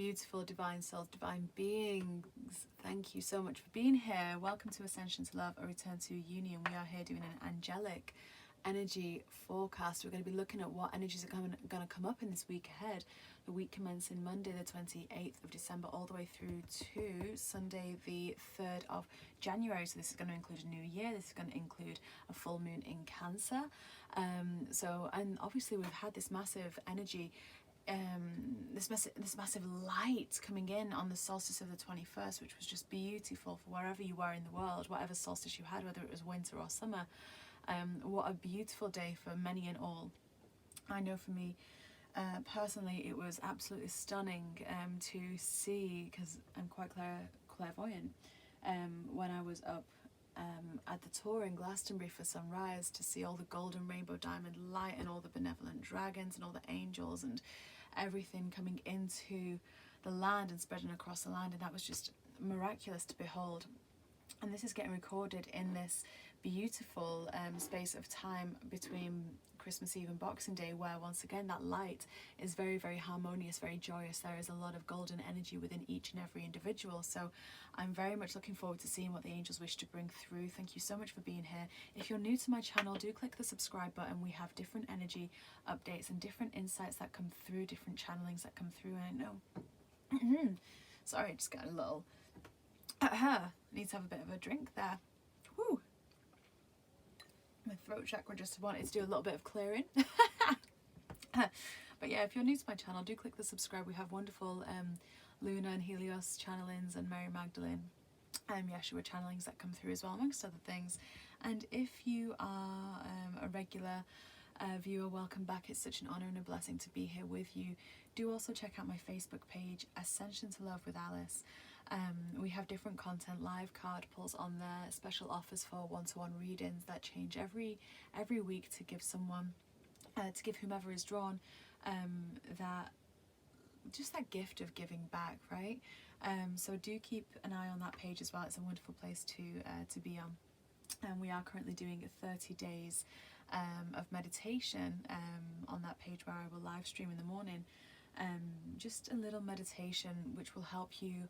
beautiful divine souls, divine beings, thank you so much for being here. Welcome to Ascension to Love, a return to union. We are here doing an angelic energy forecast. We're going to be looking at what energies are going to come up in this week ahead. The week commencing Monday the 28th of December all the way through to Sunday the 3rd of January. So this is going to include a new year. This is going to include a full moon in Cancer. And obviously we've had this massive energy, this massive light coming in on the solstice of the 21st, which was just beautiful for wherever you were in the world, whatever solstice you had, whether it was winter or summer. What a beautiful day for many and all. I know for me personally it was absolutely stunning to see, because I'm quite clairvoyant, when I was up at the tour in Glastonbury for sunrise, to see all the golden rainbow diamond light and all the benevolent dragons and all the angels and everything coming into the land and spreading across the land, and that was just miraculous to behold. And this is getting recorded in this beautiful space of time between Christmas Eve and Boxing Day, where once again that light is very, very harmonious, very joyous. There is a lot of golden energy within each and every individual. So I'm very much looking forward to seeing what the angels wish to bring through. Thank you so much for being here. If you're new to my channel, do click the subscribe button. We have different energy updates and different insights that come through, different channelings that come through. And I know sorry, I just got a little need to have a bit of a drink there. Woo. My throat chakra just wanted to do a little bit of clearing. But yeah, if you're new to my channel, do click the subscribe. We have wonderful Luna and Helios channelings and Mary Magdalene Yeshua channelings that come through as well, amongst other things. And if you are a regular viewer, welcome back. It's such an honour and a blessing to be here with you. Do also check out my Facebook page, Ascension to Love with Alice. We have different content, live card pulls on there, special offers for one-to-one readings that change every week to give someone, to give whomever is drawn that gift of giving back, right? So do keep an eye on that page as well. It's a wonderful place to be on. And we are currently doing 30 days of meditation on that page, where I will live stream in the morning. Just a little meditation which will help you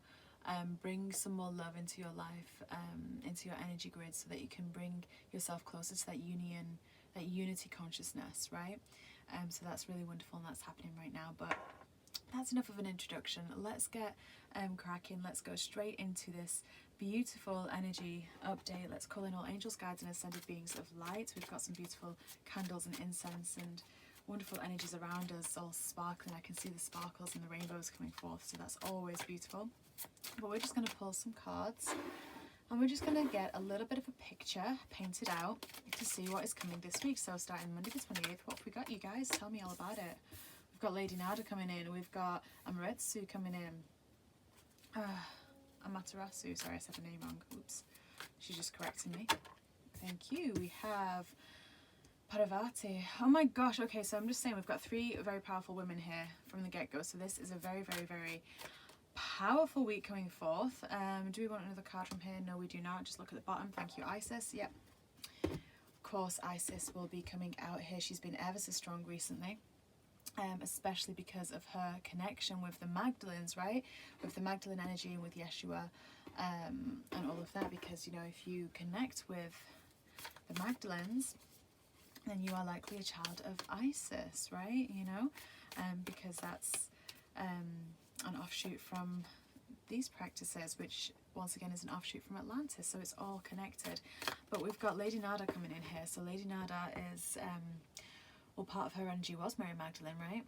bring some more love into your life, into your energy grid, so that you can bring yourself closer to that union, that unity consciousness, right? So that's really wonderful, and that's happening right now. But that's enough of an introduction. Let's get cracking. Let's go straight into this beautiful energy update. Let's call in all angels, guides and ascended beings of light. We've got some beautiful candles and incense and wonderful energies around us, all sparkling. I can see the sparkles and the rainbows coming forth, so that's always beautiful. But we're just going to pull some cards, and we're just going to get a little bit of a picture painted out to see what is coming this week. So starting Monday the 28th, what have we got, you guys? Tell me all about it. We've got Lady Nada coming in. We've got Amaretsu coming in. Amaterasu, sorry I said the name wrong. Oops. She's just correcting me. Thank you. We have Parvati. Oh my gosh. Okay, so I'm just saying we've got three very powerful women here from the get-go. So this is a very, very, very powerful week coming forth. Do we want another card from here? No, we do not. Just look at the bottom. Thank you, Isis. Yep. Of course, Isis will be coming out here. She's been ever so strong recently. Especially because of her connection with the Magdalens, right? With the Magdalene energy and with Yeshua and all of that. Because, you know, if you connect with the Magdalens, then you are likely a child of Isis, right? You know, because that's an offshoot from these practices, which once again is an offshoot from Atlantis, so it's all connected. But we've got Lady Nada coming in here. So Lady Nada is well, part of her energy was Mary Magdalene, right?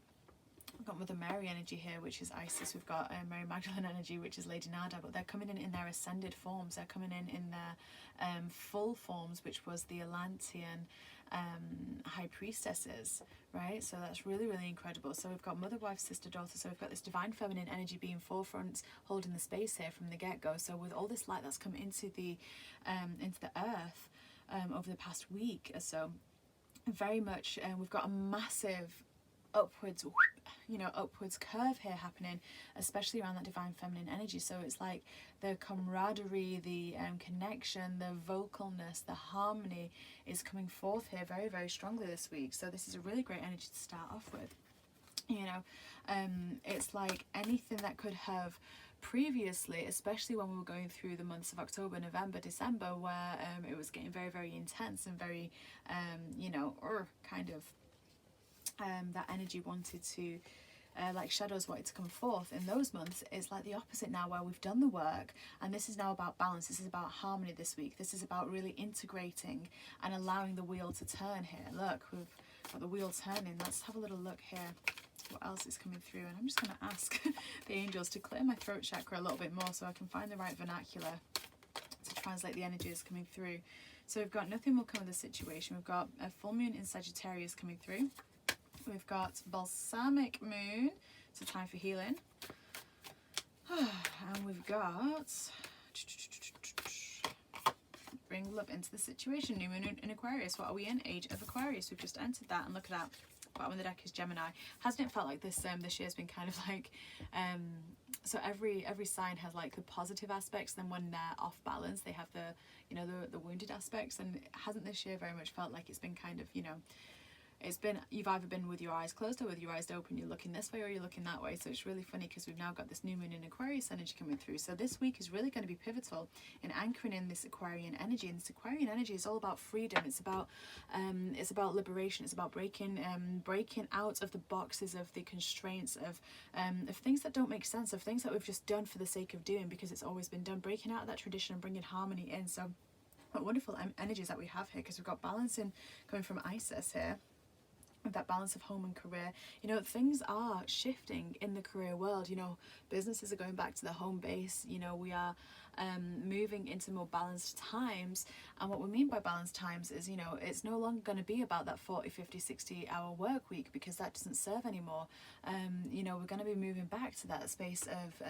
We've got Mother Mary energy here, which is Isis. We've got Mary Magdalene energy, which is Lady Nada. But they're coming in their ascended forms. They're coming in their full forms, which was the Atlantean high priestesses, right? So that's really, really incredible. So we've got mother, wife, sister, daughter. So we've got this divine feminine energy being forefront, holding the space here from the get-go. So with all this light that's come into the earth over the past week or so, very much we've got a massive upwards, you know, upwards curve here happening, especially around that divine feminine energy. So it's like the camaraderie, the connection, the vocalness, the harmony is coming forth here very, very strongly this week. So this is a really great energy to start off with. You know, it's like anything that could have previously, especially when we were going through the months of October, November, December, where it was getting very, very intense and very, you know, or kind of that energy wanted to, like shadows wanted to come forth in those months. It's like the opposite now, where we've done the work, and this is now about balance. This is about harmony this week. This is about really integrating and allowing the wheel to turn here. Look, we've got the wheel turning. Let's have a little look here. What else is coming through? And I'm just going to ask the angels to clear my throat chakra a little bit more so I can find the right vernacular to translate the energies coming through. So we've got nothing will come of the situation. We've got a full moon in Sagittarius coming through. We've got balsamic moon, so time for healing. And we've got bring love into the situation. New moon in Aquarius. What are we in? Age of Aquarius. We've just entered that, and look at that. Bottom of the deck is Gemini. Hasn't it felt like this this year's been kind of like so every sign has like the positive aspects, then when they're off balance they have the, you know, the wounded aspects. And hasn't this year very much felt like it's been kind of, you know, it's been, you've either been with your eyes closed or with your eyes open. You're looking this way or you're looking that way. So it's really funny because we've now got this new moon in Aquarius energy coming through. So this week is really going to be pivotal in anchoring in this Aquarian energy. And this Aquarian energy is all about freedom. It's about liberation. It's about breaking out of the boxes, of the constraints of things that don't make sense, of things that we've just done for the sake of doing because it's always been done. Breaking out of that tradition and bringing harmony in. So what wonderful energies that we have here, because we've got balance in coming from Isis here. With that balance of home and career, you know, things are shifting in the career world. You know, businesses are going back to their home base. You know, we are moving into more balanced times. And what we mean by balanced times is, you know, it's no longer going to be about that 40, 50, 60 hour work week, because that doesn't serve anymore. You know, we're going to be moving back to that space of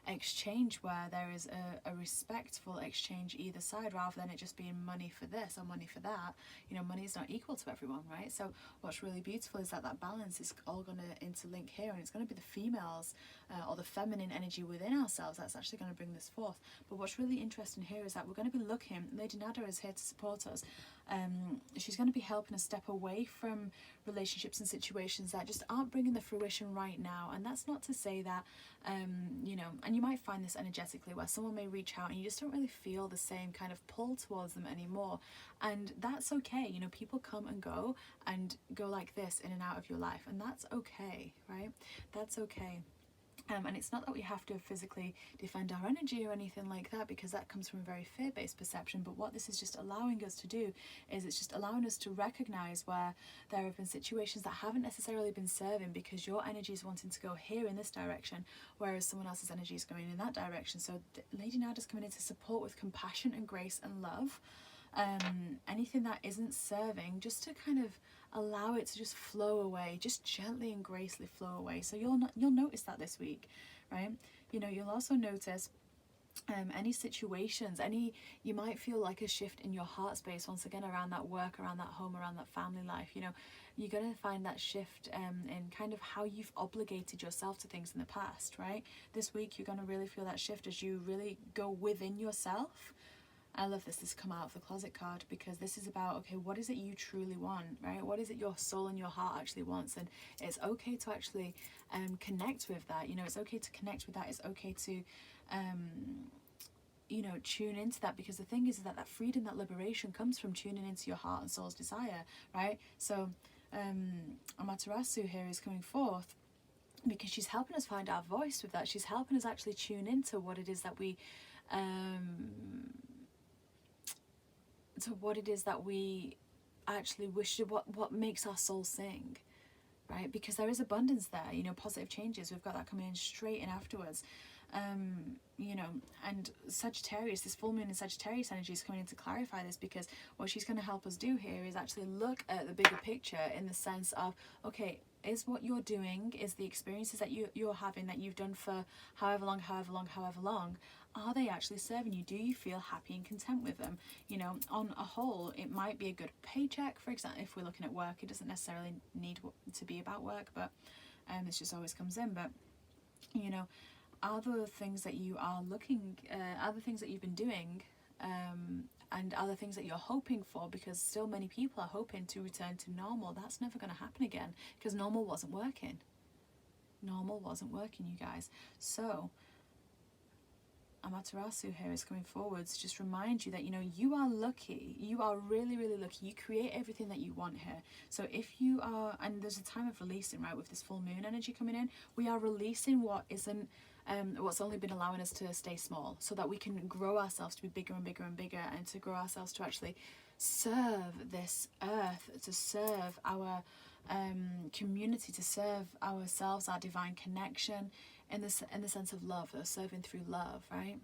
exchange where there is a respectful exchange either side, rather than it just being money for this or money for that. You know, money is not equal to everyone, right? So what's really beautiful is that balance is all going to interlink here, and it's going to be the females or the feminine energy within ourselves that's actually going to bring this forth. But what's really interesting here is that we're going to be looking, Lady Nada is here to support us. She's going to be helping us step away from relationships and situations that just aren't bringing the fruition right now. And that's not to say that, you know, and you might find this energetically where someone may reach out and you just don't really feel the same kind of pull towards them anymore. And that's okay. You know, people come and go like this in and out of your life, and that's okay, right? That's okay. And it's not that we have to physically defend our energy or anything like that, because that comes from a very fear-based perception. But what this is just allowing us to do is it's just allowing us to recognize where there have been situations that haven't necessarily been serving, because your energy is wanting to go here in this direction, whereas someone else's energy is going in that direction. So Lady Nada's coming in to support with compassion and grace and love. Anything that isn't serving, just to kind of allow it to just flow away, just gently and gracefully flow away. So you'll notice that this week, right? You know, you'll also notice any situations, you might feel like a shift in your heart space once again around that work, around that home, around that family life. You know, you're going to find that shift in kind of how you've obligated yourself to things in the past, right? This week you're going to really feel that shift as you really go within yourself. I love this come out of the closet card, because this is about, okay, what is it you truly want, right? What is it your soul and your heart actually wants? And it's okay to actually connect with that. You know, it's okay to connect with that. It's okay to, you know, tune into that, because the thing is that freedom, that liberation comes from tuning into your heart and soul's desire, right? So Amaterasu here is coming forth because she's helping us find our voice with that. She's helping us actually tune into what it is that we actually wish to, what makes our soul sing, right? Because there is abundance there, you know, positive changes. We've got that coming in straight in afterwards. You know, and Sagittarius, this full moon in Sagittarius energy is coming in to clarify this, because what she's going to help us do here is actually look at the bigger picture, in the sense of, okay, is what you're doing, is the experiences that you're having, that you've done for however long, are they actually serving you? Do you feel happy and content with them? You know, on a whole, it might be a good paycheck, for example. If we're looking at work, it doesn't necessarily need to be about work, but this just always comes in. But, you know, are the things that you are looking, are the things that you've been doing, and other things that you're hoping for, because still many people are hoping to return to normal. That's never going to happen again, because normal wasn't working, Normal wasn't working, you guys. So Amaterasu here is coming forwards to just remind you that, you know, you are lucky. You are really, really lucky. You create everything that you want here. So if you are, and there's a time of releasing, right, with this full moon energy coming in, we are releasing what isn't, what's only been allowing us to stay small, so that we can grow ourselves to be bigger and bigger and bigger, and to grow ourselves to actually serve this earth, to serve our community, to serve ourselves, our divine connection, in the sense of love, or serving through love, right?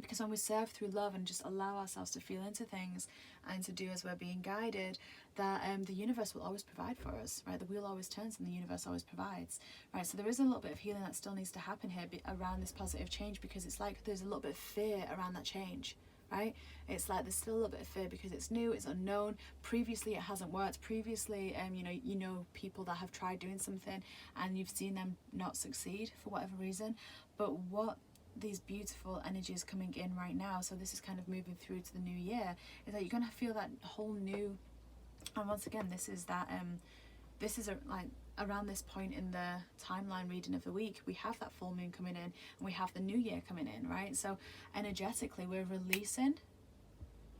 Because when we serve through love and just allow ourselves to feel into things and to do as we're being guided, that the universe will always provide for us, right? The wheel always turns and the universe always provides, right? So there is a little bit of healing that still needs to happen here around this positive change, because it's like there's a little bit of fear around that change, right? It's like there's still a little bit of fear because it's new, it's unknown. Previously it hasn't worked. Previously, you know people that have tried doing something and you've seen them not succeed for whatever reason. But what these beautiful energies coming in right now, so this is kind of moving through to the new year, is that you're going to feel that whole new, and once again, this is that this is like around this point in the timeline reading of the week, we have that full moon coming in and we have the new year coming in, right? So energetically we're releasing,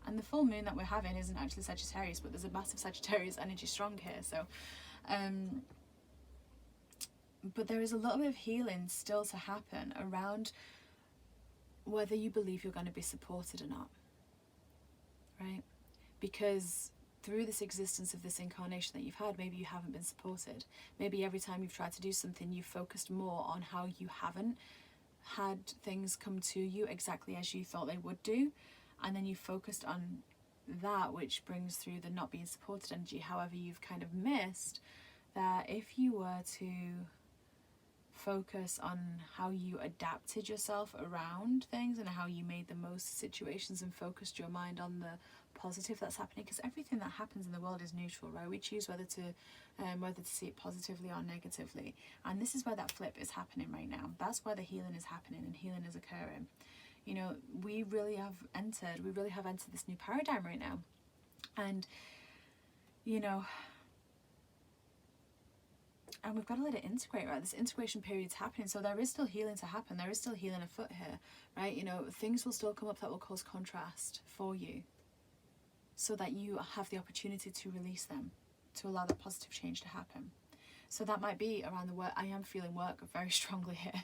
and the full moon that we're having isn't actually Sagittarius, but there's a massive Sagittarius energy strong here. So but there is a little bit of healing still to happen around whether you believe you're going to be supported or not, right? Because through this existence of this incarnation that you've had, maybe you haven't been supported. Maybe every time you've tried to do something, you've focused more on how you haven't had things come to you exactly as you thought they would do, and then you focused on that, which brings through the not being supported energy. However, you've kind of missed that if you were to focus on how you adapted yourself around things and how you made the most of situations and focused your mind on the positive that's happening, because everything that happens in the world is neutral, right? We choose whether to see it positively or negatively, and this is where that flip is happening right now. That's where the healing is happening and healing is occurring. You know, we really have entered this new paradigm right now, and you know, and we've got to let it integrate, right? This integration period's happening, so there is still healing to happen. There is still healing afoot here, right? You know, things will still come up that will cause contrast for you, so that you have the opportunity to release them, to allow that positive change to happen. So that might be around the work. I am feeling work very strongly here,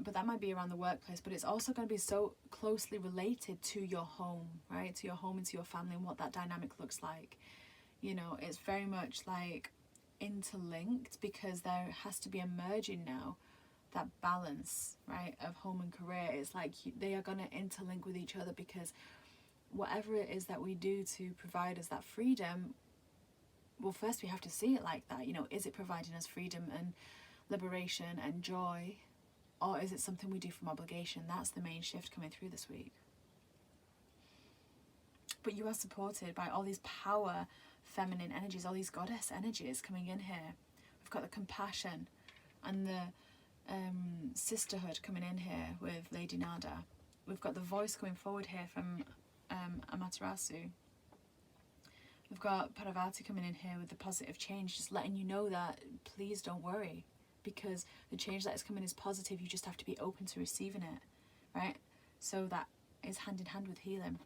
but that might be around the workplace, but it's also going to be so closely related to your home, right? To your home and to your family, and what that dynamic looks like. You know, it's very much like interlinked, because there has to be a merging now, that balance, right, of home and career. It's like they are going to interlink with each other, because whatever it is that we do to provide us that freedom, well, first we have to see it like that. You know, is it providing us freedom and liberation and joy, or is it something we do from obligation? That's the main shift coming through this week. But you are supported by all these power feminine energies, all these goddess energies coming in here. We've got the compassion and the sisterhood coming in here with Lady Nada. We've got the voice coming forward here from Amaterasu. We've got Parvati coming in here with the positive change, just letting you know that please don't worry, because the change that is coming is positive. You just have to be open to receiving it, right? So that is hand in hand with healing.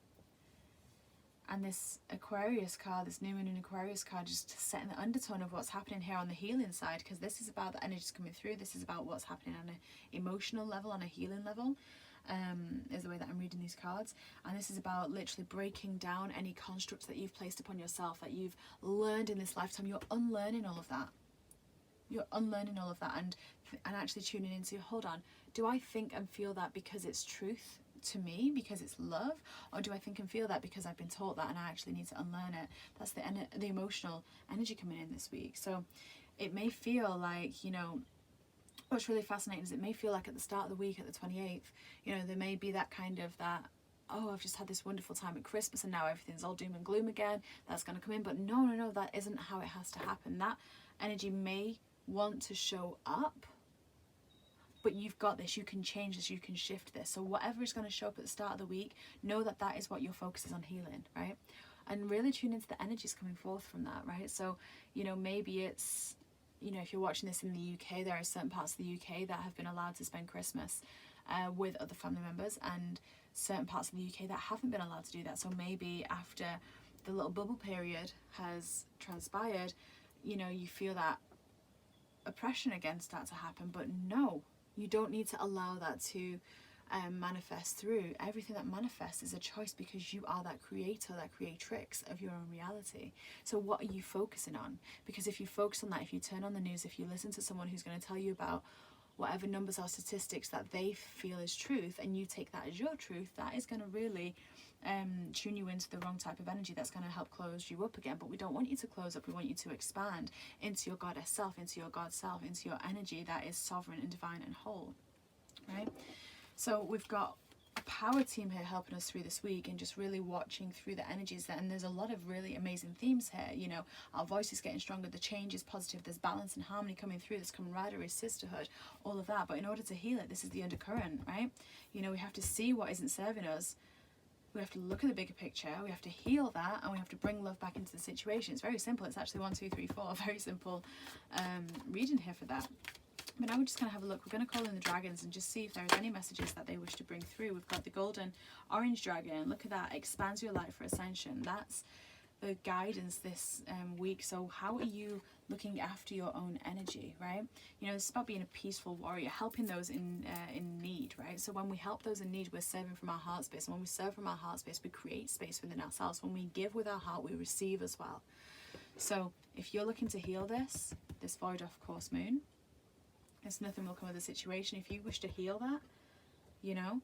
And this Aquarius card, this new moon in Aquarius card, just setting the undertone of what's happening here on the healing side, because this is about the energies coming through. This is about what's happening on an emotional level, on a healing level, is the way that I'm reading these cards. And this is about literally breaking down any constructs that you've placed upon yourself, that you've learned in this lifetime. You're unlearning all of that. You're unlearning all of that, and actually tuning into, hold on, do I think and feel that because it's truth to me, because it's love, or do I think and feel that because I've been taught that and I actually need to unlearn it? That's the emotional energy coming in this week. So it may feel like, you know, what's really fascinating is it may feel like at the start of the week, at the 28th, you know, there may be that kind of that, oh, I've just had this wonderful time at Christmas and now everything's all doom and gloom again. That's going to come in. But no, that isn't how it has to happen. That energy may want to show up, but you've got this, you can change this, you can shift this. So whatever is going to show up at the start of the week, know that that is what your focus is on healing, right? And really tune into the energies coming forth from that, right? So, you know, maybe it's, you know, if you're watching this in the UK, there are certain parts of the UK that have been allowed to spend Christmas with other family members, and certain parts of the UK that haven't been allowed to do that. So maybe after the little bubble period has transpired, you know, you feel that oppression against that to happen. But no, you don't need to allow that to manifest through. Everything that manifests is a choice, because you are that creator, that creatrix of your own reality. So what are you focusing on? Because if you focus on that, if you turn on the news, if you listen to someone who's going to tell you about whatever numbers or statistics that they feel is truth, and you take that as your truth, that is going to really tune you into the wrong type of energy. That's going to help close you up again. But we don't want you to close up. We want you to expand into your goddess self, into your God self, into your energy that is sovereign and divine and whole, right? So we've got a power team here helping us through this week, and just really watching through the energies there. And there's a lot of really amazing themes here. You know, our voice is getting stronger, the change is positive, there's balance and harmony coming through, there's camaraderie, sisterhood, all of that. But in order to heal it, this is the undercurrent, right? You know, we have to see what isn't serving us. We have to look at the bigger picture, we have to heal that, and we have to bring love back into the situation. It's very simple. It's actually 1, 2, 3, 4. Very simple reading here for that. But now we're just going to have a look. We're going to call in the dragons and just see if there's any messages that they wish to bring through. We've got the golden orange dragon. Look at that. Expands your light for ascension. That's the guidance this week. So how are you looking after your own energy, right? You know, it's about being a peaceful warrior, helping those in need, right? So when we help those in need, we're serving from our heart space. And when we serve from our heart space, we create space within ourselves. When we give with our heart, we receive as well. So if you're looking to heal this void off course moon, there's nothing will come of the situation. If you wish to heal that, you know,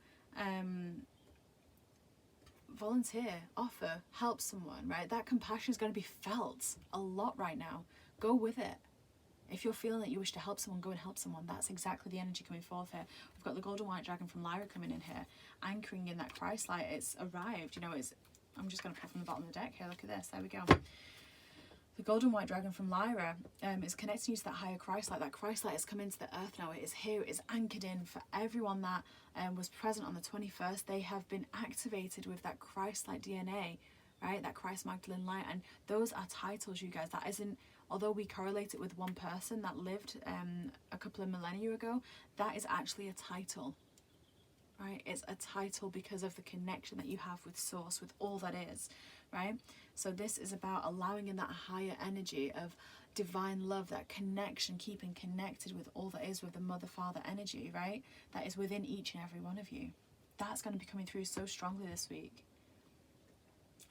volunteer, offer, help someone, right? That compassion is going to be felt a lot right now. Go with it. If you're feeling that you wish to help someone, go and help someone. That's exactly the energy coming forth here. We've got the golden white dragon from Lyra coming in here, anchoring in that Christ light. It's arrived, you know, I'm just going to pull from the bottom of the deck here. Look at this. There we go. The golden white dragon from Lyra is connecting you to that higher Christ light. That Christ light has come into the earth now. It is here. It is anchored in for everyone that was present on the 21st. They have been activated with that Christ light DNA, right? That Christ Magdalene light. And those are titles, you guys. That isn't, although we correlate it with one person that lived a couple of millennia ago, that is actually a title, right? It's a title because of the connection that you have with Source, with all that is, right? So this is about allowing in that higher energy of divine love, that connection, keeping connected with all that is, with the mother father energy, right? That is within each and every one of you. That's going to be coming through so strongly this week.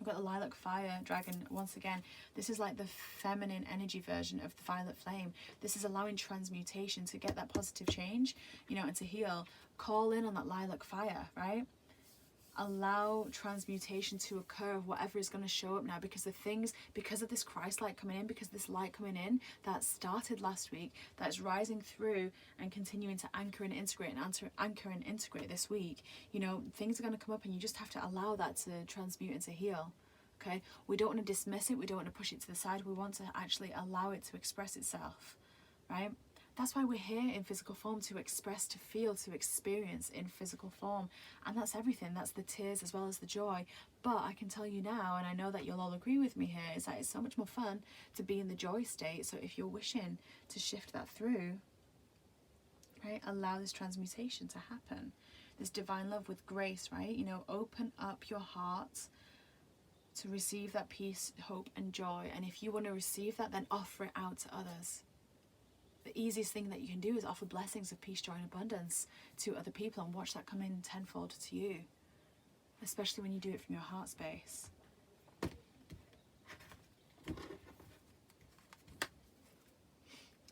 We've got the Lilac Fire dragon once again. This is like the feminine energy version of the violet flame. This is allowing transmutation to get that positive change, you know, and to heal. Call in on that Lilac Fire, right? Allow transmutation to occur of whatever is going to show up now, because the things, because of this Christ light coming in, because this light coming in that started last week, that's rising through and continuing to anchor and integrate this week, you know, things are going to come up, and you just have to allow that to transmute and to heal. Okay, we don't want to dismiss it, we don't want to push it to the side, we want to actually allow it to express itself, right? That's why we're here in physical form, to express, to feel, to experience in physical form. And that's everything. That's the tears as well as the joy. But I can tell you now, and I know that you'll all agree with me here, is that it's so much more fun to be in the joy state. So if you're wishing to shift that through, right, allow this transmutation to happen. This divine love with grace, right? You know, open up your heart to receive that peace, hope and joy. And if you want to receive that, then offer it out to others. The easiest thing that you can do is offer blessings of peace, joy and abundance to other people, and watch that come in tenfold to you, especially when you do it from your heart space.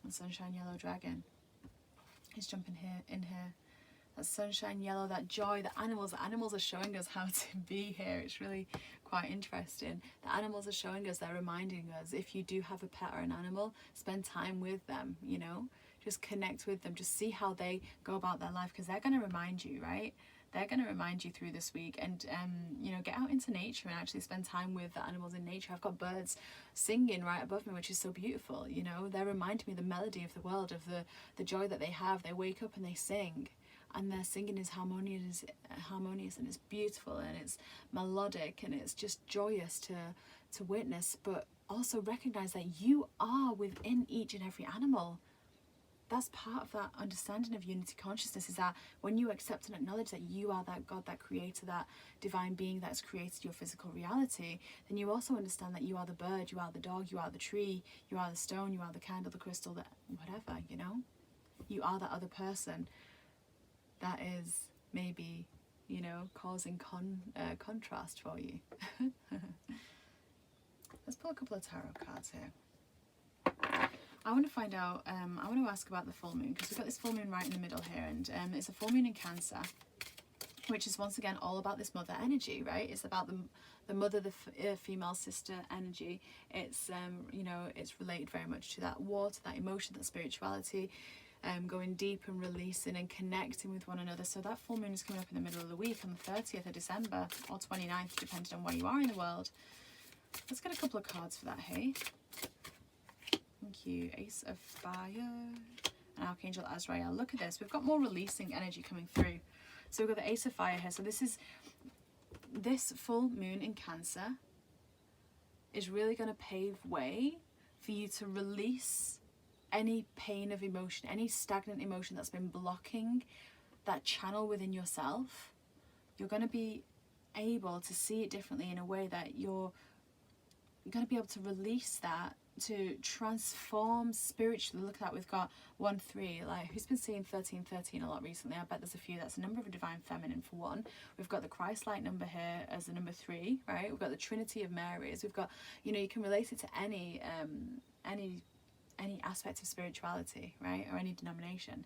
And Sunshine Yellow Dragon is jumping in here. That sunshine yellow, that joy, the animals are showing us how to be here. It's really quite interesting. The animals are showing us, they're reminding us, if you do have a pet or an animal, spend time with them, you know, just connect with them, just see how they go about their life, because they're going to remind you, right? They're going to remind you through this week. And you know, get out into nature and actually spend time with the animals in nature. I've got birds singing right above me, which is so beautiful. You know, they're reminding me of the melody of the world, of the joy that they have. They wake up and they sing, and their singing is harmonious and it's beautiful and it's melodic and it's just joyous to witness. But also recognize that you are within each and every animal. That's part of that understanding of unity consciousness, is that when you accept and acknowledge that you are that God, that creator, that divine being that has created your physical reality, then you also understand that you are the bird, you are the dog, you are the tree, you are the stone, you are the candle, the crystal, that whatever, you know? You are that other person that is maybe, you know, causing contrast for you. Let's pull a couple of tarot cards here. I want to find out, I want to ask about the full moon, because we've got this full moon right in the middle here, and it's a full moon in Cancer, which is once again all about this mother energy, right? It's about the mother, the female sister energy. It's, you know, it's related very much to that water, that emotion, that spirituality, going deep and releasing and connecting with one another. So that full moon is coming up in the middle of the week on the 30th of December or 29th, depending on where you are in the world. Let's get a couple of cards for that, hey? Thank you. Ace of Fire and Archangel Azrael. Look at this. We've got more releasing energy coming through. So we've got the Ace of Fire here. So this full moon in Cancer is really going to pave way for you to release any pain of emotion, any stagnant emotion that's been blocking that channel within yourself. You're going to be able to see it differently in a way that you're going to be able to release that, to transform spiritually. Look at that, we've got 1-3. Like, who's been seeing 13-13 a lot recently? I bet there's a few. That's a number of a divine feminine for one. We've got the Christ-like number here as the number 3, right? We've got the Trinity of Marys. We've got, you know, you can relate it to any aspect of spirituality, right? Or any denomination.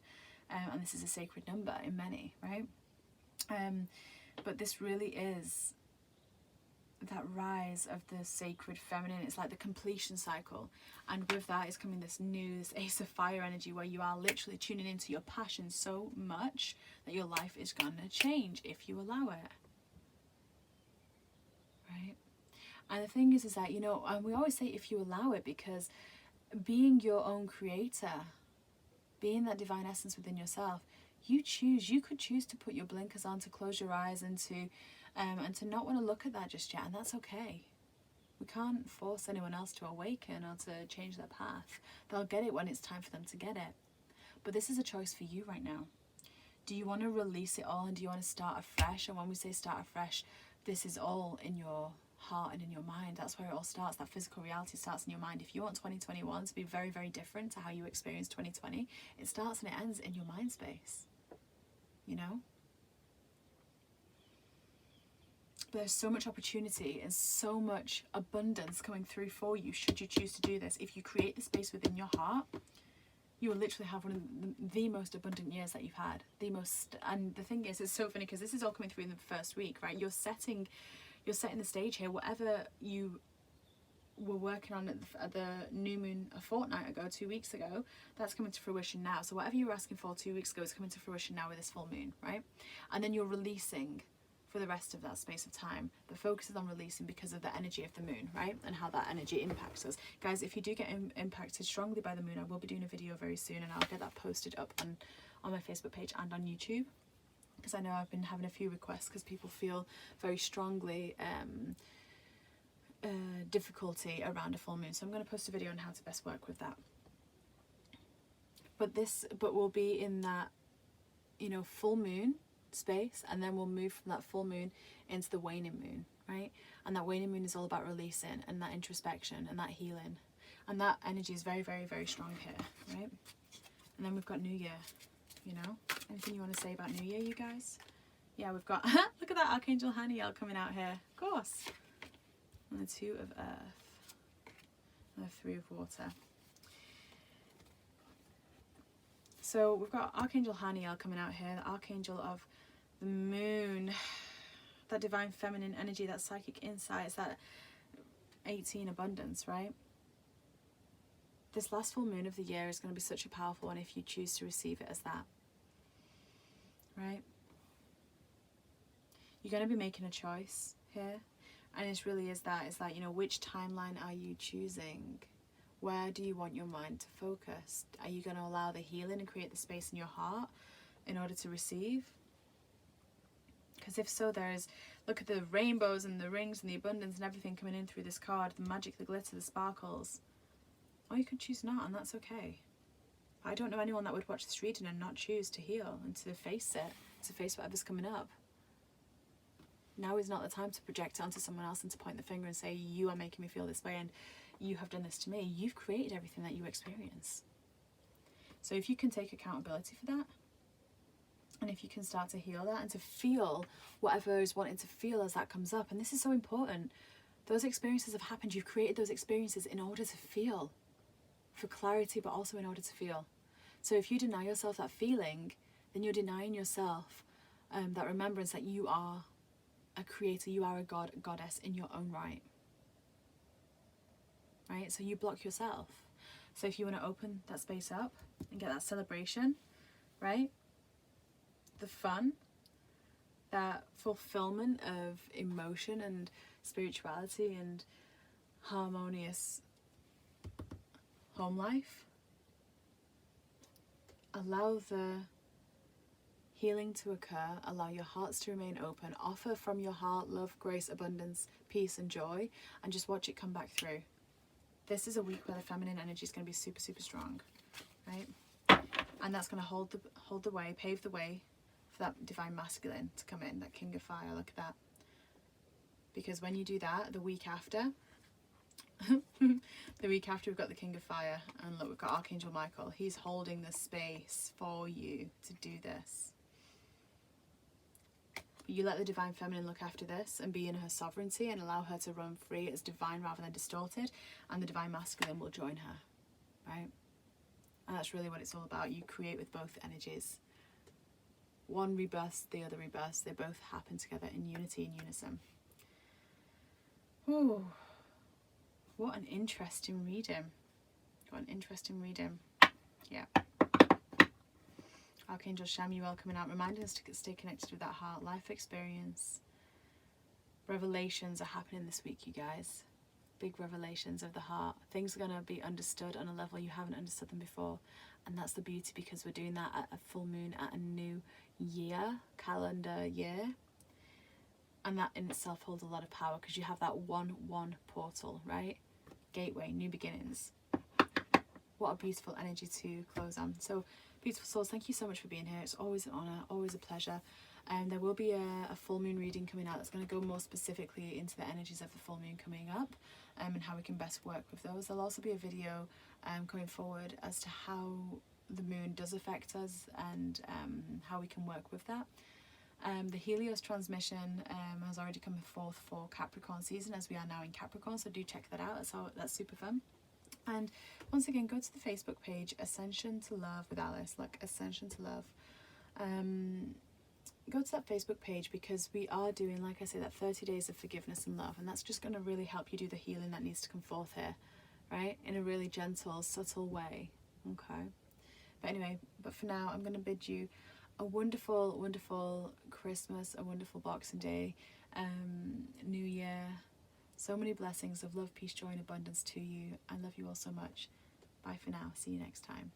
And this is a sacred number in many, right? But this really is that rise of the sacred feminine. It's like the completion cycle, and with that is coming this Ace of Fire energy, where you are literally tuning into your passion so much that your life is gonna change if you allow it, right? And the thing is that, you know, and we always say if you allow it, because being your own creator, being that divine essence within yourself, you could choose to put your blinkers on, to close your eyes, and to not want to look at that just yet, and that's okay. We can't force anyone else to awaken or to change their path. They'll get it when it's time for them to get it. But this is a choice for you right now. Do you want to release it all, and do you want to start afresh? And when we say start afresh, this is all in your heart and in your mind. That's where it all starts. That physical reality starts in your mind. If you want 2021 to be very, very different to how you experienced 2020, it starts and it ends in your mind space, you know? But there's so much opportunity and so much abundance coming through for you should you choose to do this. If you create the space within your heart, you will literally have one of the most abundant years that you've had. And the thing is, it's so funny because this is all coming through in the first week, right? You're setting the stage here. Whatever you were working on at the new moon a fortnight ago, 2 weeks ago, that's coming to fruition now. So whatever you were asking for 2 weeks ago is coming to fruition now with this full moon, right? And then you're releasing for the rest of that space of time. The focus is on releasing because of the energy of the moon, right? And how that energy impacts us. Guys, if you do get impacted strongly by the moon, I will be doing a video very soon, and I'll get that posted up on my Facebook page and on YouTube, because I know I've been having a few requests because people feel very strongly difficulty around a full moon. So I'm going to post a video on how to best work with that. But we'll be in that, you know, full moon space, and then we'll move from that full moon into the waning moon, right? And that waning moon is all about releasing and that introspection and that healing, and that energy is very, very, very strong here, right? And then we've got New Year, you know. Anything you want to say about New Year, you guys? Yeah, we've got look at that Archangel Haniel coming out here, of course. And the 2 of Earth and the 3 of Water. So we've got Archangel Haniel coming out here, the Archangel of the Moon, that divine feminine energy, that psychic insights, that 18 abundance, right? This last full moon of the year is going to be such a powerful one if you choose to receive it as that, right? You're going to be making a choice here, and it really is that. It's like, you know, which timeline are you choosing? Where do you want your mind to focus? Are you going to allow the healing and create the space in your heart in order to receive? Because if so, there's, look at the rainbows and the rings and the abundance and everything coming in through this card, the magic, the glitter, the sparkles. Or you could choose not, and that's okay. I don't know anyone that would watch this reading and not choose to heal and to face it, to face whatever's coming up. Now is not the time to project it onto someone else and to point the finger and say, you are making me feel this way and you have done this to me. You've created everything that you experience. So if you can take accountability for that, and if you can start to heal that and to feel whatever is wanting to feel as that comes up, and this is so important, those experiences have happened. You've created those experiences in order to feel, for clarity, but also in order to feel. So if you deny yourself that feeling, then you're denying yourself that remembrance that you are a creator, you are a god, a goddess in your own right. Right? So you block yourself. So if you want to open that space up and get that celebration, right? The fun, that fulfillment of emotion and spirituality and harmonious home life, allow the healing to occur, allow your hearts to remain open, offer from your heart love, grace, abundance, peace and joy, and just watch it come back through. This is a week where the feminine energy is going to be super, super strong, right? And that's going to hold the way, pave the way for that divine masculine to come in, that king of fire. Look at that. Because when you do that, the week after we've got the king of fire, and look, we've got Archangel Michael. He's holding the space for you to do this. You let the divine feminine look after this and be in her sovereignty and allow her to run free as divine rather than distorted, and the divine masculine will join her, right? And that's really what it's all about. You create with both energies. One rebirths, the other rebirths. They both happen together in unity and unison. Ooh, what an interesting reading. What an interesting reading. Yeah. Archangel Shamuel coming out, reminding us to stay connected with that heart. Life experience. Revelations are happening this week, you guys. Big revelations of the heart. Things are going to be understood on a level you haven't understood them before. And that's the beauty, because we're doing that at a full moon, at a new year, calendar year. And that in itself holds a lot of power, because you have that 1-1 portal, right? Gateway, new beginnings. What a beautiful energy to close on. So, beautiful souls, thank you so much for being here. It's always an honour, always a pleasure. There will be a full moon reading coming out that's going to go more specifically into the energies of the full moon coming up, and how we can best work with those. There'll also be a video going forward as to how the moon does affect us, and how we can work with that. The Helios transmission has already come forth for Capricorn season, as we are now in Capricorn, so do check that out. That's super fun. And once again, go to the Facebook page, Ascension to Love with Alice, like Ascension to Love. Go to that Facebook page, because we are doing, like I say, that 30 days of forgiveness and love, and that's just going to really help you do the healing that needs to come forth here, right? In a really gentle, subtle way, okay? But anyway, for now, I'm going to bid you a wonderful, wonderful Christmas, a wonderful Boxing Day, New Year. So many blessings of love, peace, joy, and abundance to you. I love you all so much. Bye for now. See you next time.